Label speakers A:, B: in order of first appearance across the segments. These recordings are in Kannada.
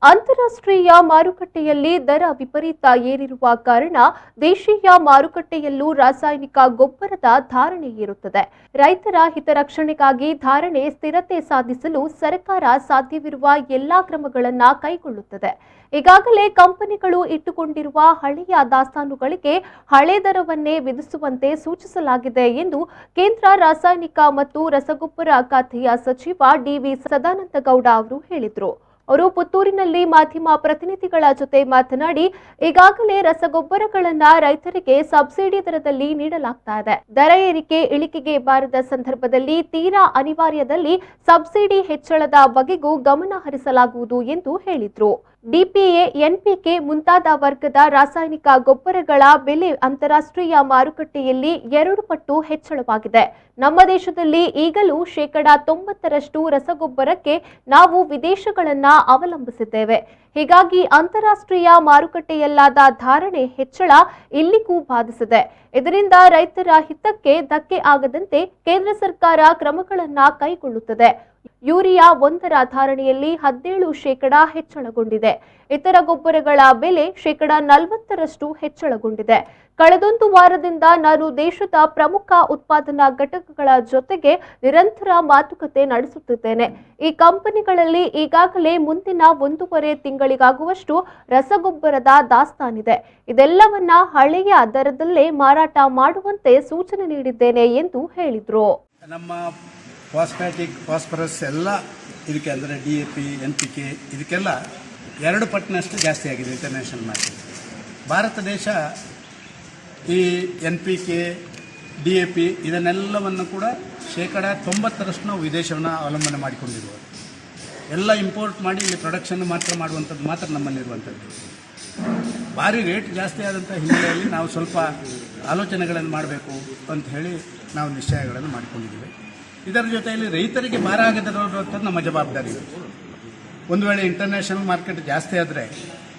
A: ಅಂತಾರಾಷ್ಟ್ರೀಯ ಮಾರುಕಟ್ಟೆಯಲ್ಲಿ ದರ ವಿಪರೀತ ಏರಿರುವ ಕಾರಣ ದೇಶೀಯ ಮಾರುಕಟ್ಟೆಯಲ್ಲೂ ರಾಸಾಯನಿಕ ಗೊಬ್ಬರದ ಧಾರಣೆ ಏರುತ್ತದೆ. ರೈತರ ಹಿತರಕ್ಷಣೆಗಾಗಿ ಧಾರಣೆ ಸ್ಥಿರತೆ ಸಾಧಿಸಲು ಸರ್ಕಾರ ಸಾಧ್ಯವಿರುವ ಎಲ್ಲಾ ಕ್ರಮಗಳನ್ನು ಕೈಗೊಳ್ಳುತ್ತದೆ. ಈಗಾಗಲೇ ಕಂಪನಿಗಳು ಇಟ್ಟುಕೊಂಡಿರುವ ಹಳೆಯ ದಾಸ್ತಾನುಗಳಿಗೆ ಹಳೆ ದರವನ್ನೇ ವಿಧಿಸುವಂತೆ ಸೂಚಿಸಲಾಗಿದೆ ಎಂದು ಕೇಂದ್ರ ರಾಸಾಯನಿಕ ಮತ್ತು ರಸಗೊಬ್ಬರ ಖಾತೆಯ ಸಚಿವ ಡಿ.ವಿ. ಸದಾನಂದಗೌಡ ಅವರು ಹೇಳಿದರು. ಅವರು ಪುತ್ತೂರಿನಲ್ಲಿ ಮಾಧ್ಯಮ ಪ್ರತಿನಿಧಿಗಳ ಜೊತೆ ಮಾತನಾಡಿ, ಈಗಾಗಲೇ ರಸಗೊಬ್ಬರಗಳನ್ನು ರೈತರಿಗೆ ಸಬ್ಸಿಡಿ ದರದಲ್ಲಿ ನೀಡಲಾಗ್ತಾ ಇದೆ. ದರ ಏರಿಕೆ ಇಳಿಕೆಗೆ ಬಾರದ ಸಂದರ್ಭದಲ್ಲಿ ತೀರಾ ಅನಿವಾರ್ಯದಲ್ಲಿ ಸಬ್ಸಿಡಿ ಹೆಚ್ಚಳದ ಬಗೆಗೂ ಗಮನ ಹರಿಸಲಾಗುವುದು ಎಂದು ಹೇಳಿದರು. ಡಿಪಿಎ, ಎನ್ಪಿಕೆ ಮುಂತಾದ ವರ್ಗದ ರಾಸಾಯನಿಕ ಗೊಬ್ಬರಗಳ ಬೆಲೆ ಅಂತಾರಾಷ್ಟ್ರೀಯ ಮಾರುಕಟ್ಟೆಯಲ್ಲಿ 2 ಪಟ್ಟು ಹೆಚ್ಚಳವಾಗಿದೆ. ನಮ್ಮ ದೇಶದಲ್ಲಿ ಈಗಲೂ 90% ರಸಗೊಬ್ಬರಕ್ಕೆ ನಾವು ವಿದೇಶಗಳನ್ನ ಅವಲಂಬಿಸಿದ್ದೇವೆ. ಹೀಗಾಗಿ ಅಂತಾರಾಷ್ಟ್ರೀಯ ಮಾರುಕಟ್ಟೆಯಲ್ಲಾದ ಧಾರಣೆ ಹೆಚ್ಚಳ ಇಲ್ಲಿಗೂ ಬಾಧಿಸಿದೆ. ಇದರಿಂದ ರೈತರ ಹಿತಕ್ಕೆ ಧಕ್ಕೆ ಆಗದಂತೆ ಕೇಂದ್ರ ಸರ್ಕಾರ ಕ್ರಮಗಳನ್ನು ಕೈಗೊಳ್ಳುತ್ತದೆ. ಯೂರಿಯಾ 1ರ ಧಾರಣೆಯಲ್ಲಿ 17% ಹೆಚ್ಚಳಗೊಂಡಿದೆ. ಇತರ ಗೊಬ್ಬರಗಳ ಬೆಲೆ 40% ಹೆಚ್ಚಳಗೊಂಡಿದೆ. ಕಳೆದೊಂದು ವಾರದಿಂದ ನಾನು ದೇಶದ ಪ್ರಮುಖ ಉತ್ಪಾದನಾ ಘಟಕಗಳ ಜೊತೆಗೆ ನಿರಂತರ ಮಾತುಕತೆ ನಡೆಸುತ್ತಿದ್ದೇನೆ. ಈ ಕಂಪನಿಗಳಲ್ಲಿ ಈಗಾಗಲೇ ಮುಂದಿನ 1.5 ತಿಂಗಳಿಗಾಗುವಷ್ಟು ರಸಗೊಬ್ಬರದ ದಾಸ್ತಾನಿದೆ. ಇದೆಲ್ಲವನ್ನ ಹಳೆಯ ದರದಲ್ಲೇ ಮಾರಾಟ ಮಾಡುವಂತೆ ಸೂಚನೆ ನೀಡಿದ್ದೇನೆ ಎಂದು ಹೇಳಿದರು.
B: ನಮ್ಮ ಫಾಸ್ಫ್ಯಾಟಿಕ್, ಫಾಸ್ಫರಸ್ ಎಲ್ಲ ಇದಕ್ಕೆ ಅಂದರೆ DAP, NPK ಇದಕ್ಕೆಲ್ಲ 2 ಪಟ್ಟಿನಷ್ಟು ಜಾಸ್ತಿ ಆಗಿದೆ ಇಂಟರ್ನ್ಯಾಷನಲ್ ಮಾರ್ಕೆಟ್. ಭಾರತ ದೇಶ ಈ NPK, DAP ಇದನ್ನೆಲ್ಲವನ್ನು ಕೂಡ 90% ನಾವು ವಿದೇಶವನ್ನು ಅವಲಂಬನೆ ಮಾಡಿಕೊಂಡಿರುವ ಎಲ್ಲ ಇಂಪೋರ್ಟ್ ಮಾಡಿ ಇಲ್ಲಿ ಪ್ರೊಡಕ್ಷನ್ ಮಾಡುವಂಥದ್ದು ಮಾತ್ರ ನಮ್ಮಲ್ಲಿರುವಂಥದ್ದು. ಭಾರಿ ರೇಟ್ ಜಾಸ್ತಿ ಆದಂಥ ಹಿನ್ನೆಲೆಯಲ್ಲಿ ನಾವು ಸ್ವಲ್ಪ ಆಲೋಚನೆಗಳನ್ನು ಮಾಡಬೇಕು ಅಂತ ಹೇಳಿ ನಾವು ನಿಶ್ಚಯಗಳನ್ನು ಮಾಡಿಕೊಂಡಿದ್ದೀವಿ. ಇದರ ಜೊತೆಯಲ್ಲಿ ರೈತರಿಗೆ ಭಾರ ಆಗದಿರುವಂಥದ್ದು ನಮ್ಮ ಜವಾಬ್ದಾರಿ. ಒಂದು ವೇಳೆ ಇಂಟರ್ನ್ಯಾಷನಲ್ ಮಾರ್ಕೆಟ್ ಜಾಸ್ತಿ ಆದರೆ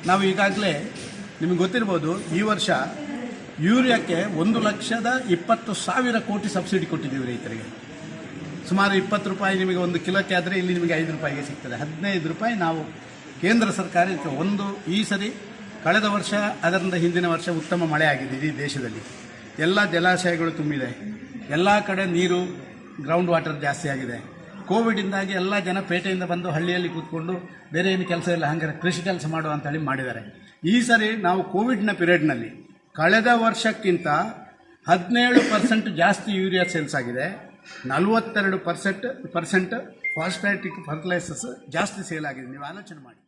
B: ನಾವು ಈಗಾಗಲೇ ನಿಮಗೆ ಗೊತ್ತಿರ್ಬೋದು, ಈ ವರ್ಷ ಯೂರಿಯಾಕ್ಕೆ 1,20,000 ಕೋಟಿ ಸಬ್ಸಿಡಿ ಕೊಟ್ಟಿದ್ದೀವಿ ರೈತರಿಗೆ. ಸುಮಾರು 20 ರೂಪಾಯಿ ನಿಮಗೆ 1 ಕಿಲೋಕ್ಕೆ ಆದರೆ ಇಲ್ಲಿ ನಿಮಗೆ 5 ರೂಪಾಯಿಗೆ ಸಿಗ್ತದೆ. 15 ರೂಪಾಯಿ ನಾವು ಕೇಂದ್ರ ಸರ್ಕಾರ ಈ ಸರಿ ಕಳೆದ ವರ್ಷ ಅದರಿಂದ ಹಿಂದಿನ ವರ್ಷ ಉತ್ತಮ ಮಳೆ ಆಗಿದೆ. ಇಡೀ ದೇಶದಲ್ಲಿ ಎಲ್ಲ ಜಲಾಶಯಗಳು ತುಂಬಿದೆ, ಎಲ್ಲ ಕಡೆ ನೀರು ಗ್ರೌಂಡ್ ವಾಟರ್ ಜಾಸ್ತಿ ಆಗಿದೆ. ಕೋವಿಡಿಂದಾಗಿ ಎಲ್ಲ ಜನ ಪೇಟೆಯಿಂದ ಬಂದು ಹಳ್ಳಿಯಲ್ಲಿ ಕೂತ್ಕೊಂಡು ಬೇರೆ ಏನು ಕೆಲಸ ಇಲ್ಲ, ಹಾಗೆ ಕೃಷಿ ಕೆಲಸ ಮಾಡುವ ಅಂತೇಳಿ ಮಾಡಿದ್ದಾರೆ. ಈ ಸರಿ ನಾವು ಕೋವಿಡ್ನ ಪೀರಿಯಡ್ನಲ್ಲಿ ಕಳೆದ ವರ್ಷಕ್ಕಿಂತ 17% ಜಾಸ್ತಿ ಯೂರಿಯಾ ಸೇಲ್ಸ್ ಆಗಿದೆ. 42% ಫಾಸ್ಫ್ಯಾಟಿಕ್ ಫರ್ಟಿಲೈಸರ್ಸ್ ಜಾಸ್ತಿ ಸೇಲ್ ಆಗಿದೆ. ನೀವು ಆಲೋಚನೆ ಮಾಡಿ.